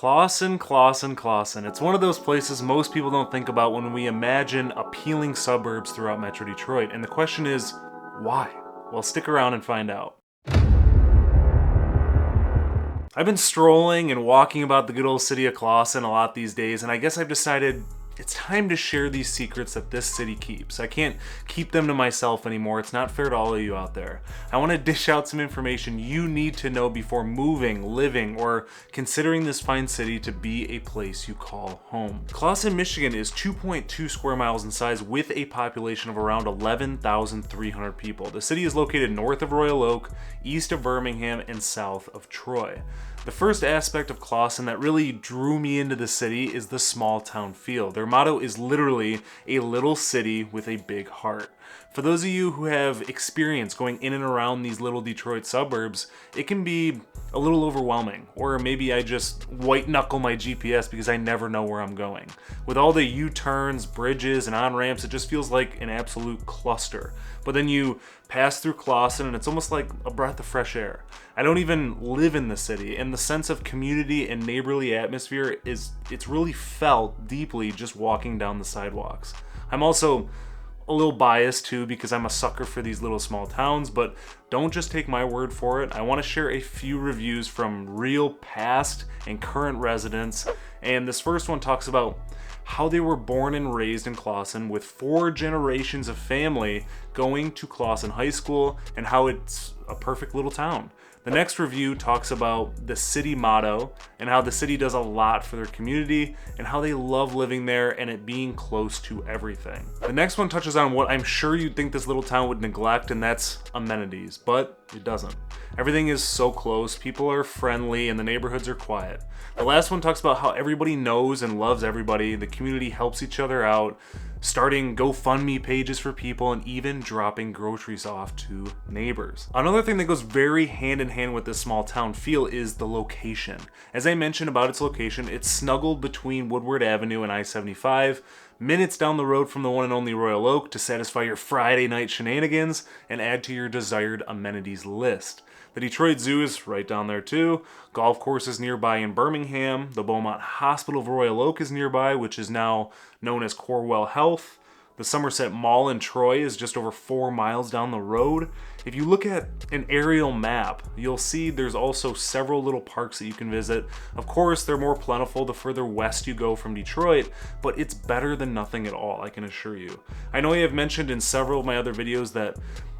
Clawson, Clawson, Clawson. It's one of those places most people don't think about when we imagine appealing suburbs throughout Metro Detroit. And the question is, why? Well, stick around and find out. I've been strolling and walking about the good old city of Clawson a lot these days, and I guess I've decided it's time to share these secrets that this city keeps. I can't keep them to myself anymore. It's not fair to all of you out there. I want to dish out some information you need to know before moving, living, or considering this fine city to be a place you call home. Clawson, Michigan is 2.2 square miles in size with a population of around 11,300 people. The city is located north of Royal Oak, east of Birmingham, and south of Troy. The first aspect of Clawson that really drew me into the city is the small town feel. Their motto is literally a little city with a big heart. For those of you who have experience going in and around these little Detroit suburbs, it can be a little overwhelming, or maybe I just white knuckle my GPS because I never know where I'm going. With all the U-turns, bridges, and on-ramps, it just feels like an absolute cluster. But then you pass through Clawson and it's almost like a breath of fresh air. I don't even live in the city, and the sense of community and neighborly atmosphere it's really felt deeply just walking down the sidewalks. I'm also a little biased too because I'm a sucker for these little small towns, but don't just take my word for it. I want to share a few reviews from real past and current residents, and this first one talks about how they were born and raised in Clawson with 4 generations of family going to Clawson High School and how it's a perfect little town. The next review talks about the city motto and how the city does a lot for their community and how they love living there and it being close to everything. The next one touches on what I'm sure you'd think this little town would neglect, and that's amenities, but it doesn't. Everything is so close, people are friendly, and the neighborhoods are quiet. The last one talks about how everybody knows and loves everybody, the community helps each other out, starting GoFundMe pages for people, and even dropping groceries off to neighbors. Another thing that goes very hand in hand with this small town feel is the location. As I mentioned about its location, it's snuggled between Woodward Avenue and I-75, minutes down the road from the one and only Royal Oak to satisfy your Friday night shenanigans and add to your desired amenities list. The Detroit Zoo is right down there too. Golf course is nearby in Birmingham. The Beaumont Hospital of Royal Oak is nearby, which is now known as Corewell Health. The Somerset Mall in Troy is just over 4 miles down the road. If you look at an aerial map, you'll see there's also several little parks that you can visit. Of course, they're more plentiful the further west you go from Detroit, but it's better than nothing at all, I can assure you. I know I have mentioned in several of my other videos that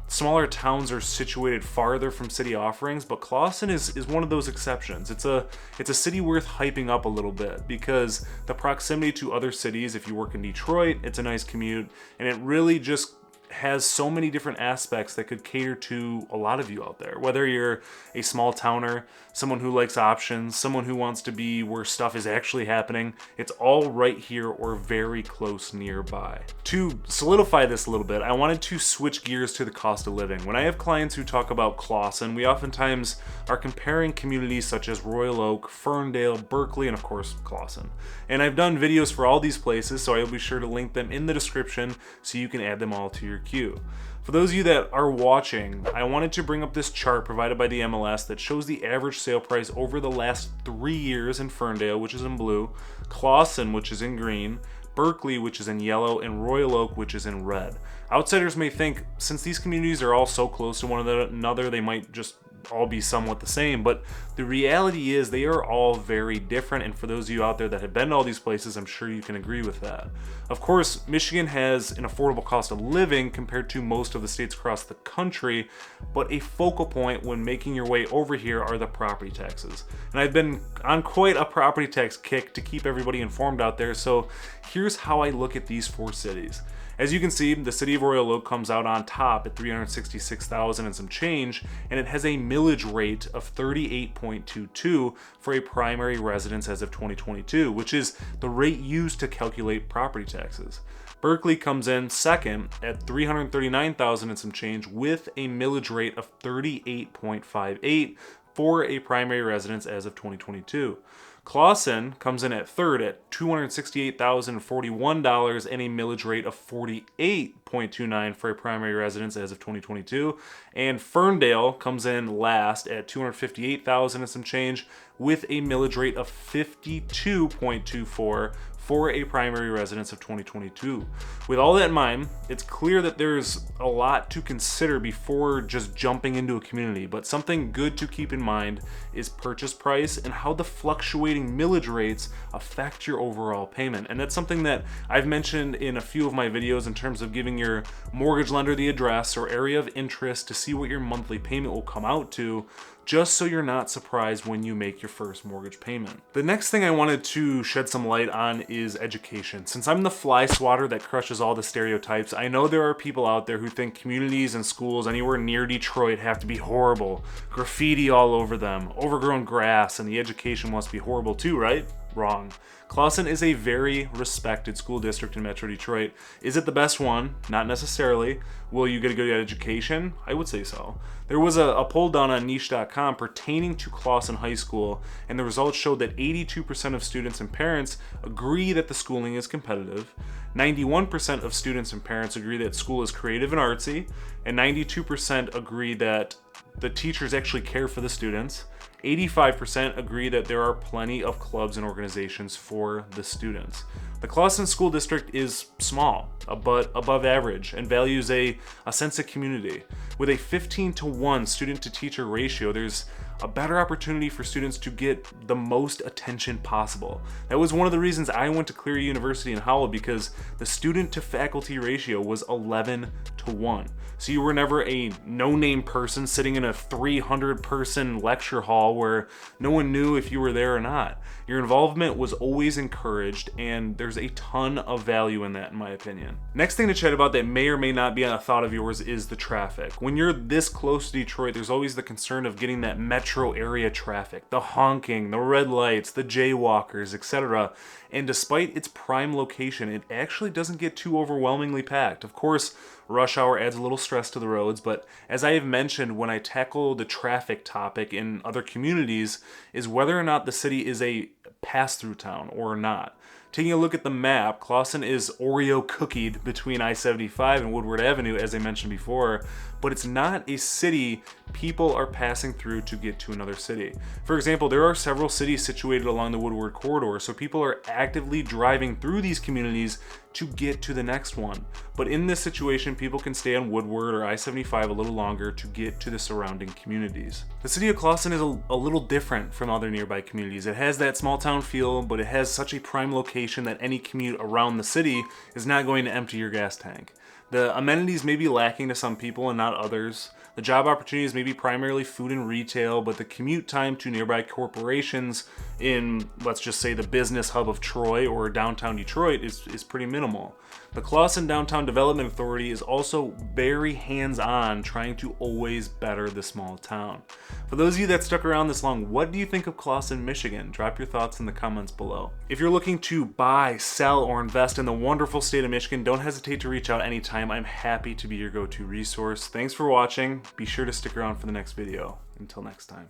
smaller towns are situated farther from city offerings, but Clawson is one of those exceptions. It's a city worth hyping up a little bit because the proximity to other cities, if you work in Detroit, it's a nice commute, and it really just has so many different aspects that could cater to a lot of you out there. Whether you're a small towner, someone who likes options, someone who wants to be where stuff is actually happening, it's all right here or very close nearby. To solidify this a little bit, I wanted to switch gears to the cost of living. When I have clients who talk about Clawson, we oftentimes are comparing communities such as Royal Oak, Ferndale, Berkeley, and of course Clawson. And I've done videos for all these places, so I'll be sure to link them in the description so you can add them all to your queue. For those of you that are watching, I wanted to bring up this chart provided by the MLS that shows the average sale price over the last 3 years in Ferndale, which is in blue, Clawson, which is in green, Berkeley, which is in yellow, and Royal Oak, which is in red. Outsiders may think, since these communities are all so close to one another, they might just all be somewhat the same, but the reality is they are all very different, and for those of you out there that have been to all these places, I'm sure you can agree with that. Of course, Michigan has an affordable cost of living compared to most of the states across the country, but a focal point when making your way over here are the property taxes. And I've been on quite a property tax kick to keep everybody informed out there, so here's how I look at these 4 cities. As you can see, the city of Royal Oak comes out on top at $366,000 and some change, and it has a millage rate of 38.22 for a primary residence as of 2022, which is the rate used to calculate property taxes. Berkeley comes in second at $339,000 and some change with a millage rate of 38.58 for a primary residence as of 2022. Clawson comes in at third at $268,041 and a millage rate of 48.29 for a primary residence as of 2022. And Ferndale comes in last at $258,000 and some change with a millage rate of 52.24 for a primary residence of 2022. With all that in mind, it's clear that there's a lot to consider before just jumping into a community, but something good to keep in mind is purchase price and how the fluctuating millage rates affect your overall payment. And that's something that I've mentioned in a few of my videos in terms of giving your mortgage lender the address or area of interest to see what your monthly payment will come out to, just so you're not surprised when you make your first mortgage payment. The next thing I wanted to shed some light on is education. Since I'm the fly swatter that crushes all the stereotypes, I know there are people out there who think communities and schools anywhere near Detroit have to be horrible, graffiti all over them, overgrown grass, and the education must be horrible too, right? Wrong. Clawson is a very respected school district in Metro Detroit. Is it the best one? Not necessarily. Will you get a good education? I would say so. There was a poll done on niche.com pertaining to Clawson High School, and the results showed that 82% of students and parents agree that the schooling is competitive, 91% of students and parents agree that school is creative and artsy, and 92% agree that the teachers actually care for the students. 85% agree that there are plenty of clubs and organizations for the students. The Clawson School District is small, but above average, and values a sense of community. With a 15-to-1 student-to-teacher ratio, there's a better opportunity for students to get the most attention possible. That was one of the reasons I went to Cleary University in Howell, because the student-to-faculty ratio was 11-to-1. So you were never a no-name person sitting in a 300-person lecture hall where no one knew if you were there or not. Your involvement was always encouraged, and there's a ton of value in that, in my opinion. Next thing to chat about that may or may not be on a thought of yours is the traffic. When you're this close to Detroit, there's always the concern of getting that metro area traffic, the honking, the red lights, the jaywalkers, etc. And despite its prime location, it actually doesn't get too overwhelmingly packed. Of course, rush hour adds a little stress to the roads, but as I have mentioned when I tackle the traffic topic in other communities, is whether or not the city is a pass-through town or not. Taking a look at the map, Clawson is Oreo cookied between I-75 and Woodward Avenue, as I mentioned before, but it's not a city people are passing through to get to another city. For example, there are several cities situated along the Woodward corridor, so people are actively driving through these communities to get to the next one. But in this situation, people can stay on Woodward or I-75 a little longer to get to the surrounding communities. The city of Clawson is a little different from other nearby communities. It has that small town feel, but it has such a prime location that any commute around the city is not going to empty your gas tank. The amenities may be lacking to some people and not others. The job opportunities may be primarily food and retail, but the commute time to nearby corporations in, let's just say, the business hub of Troy or downtown Detroit is pretty minimal. The Clawson Downtown Development Authority is also very hands-on, trying to always better the small town. For those of you that stuck around this long, what do you think of Clawson, Michigan? Drop your thoughts in the comments below. If you're looking to buy, sell, or invest in the wonderful state of Michigan, don't hesitate to reach out anytime. I'm happy to be your go-to resource. Thanks for watching. Be sure to stick around for the next video. Until next time.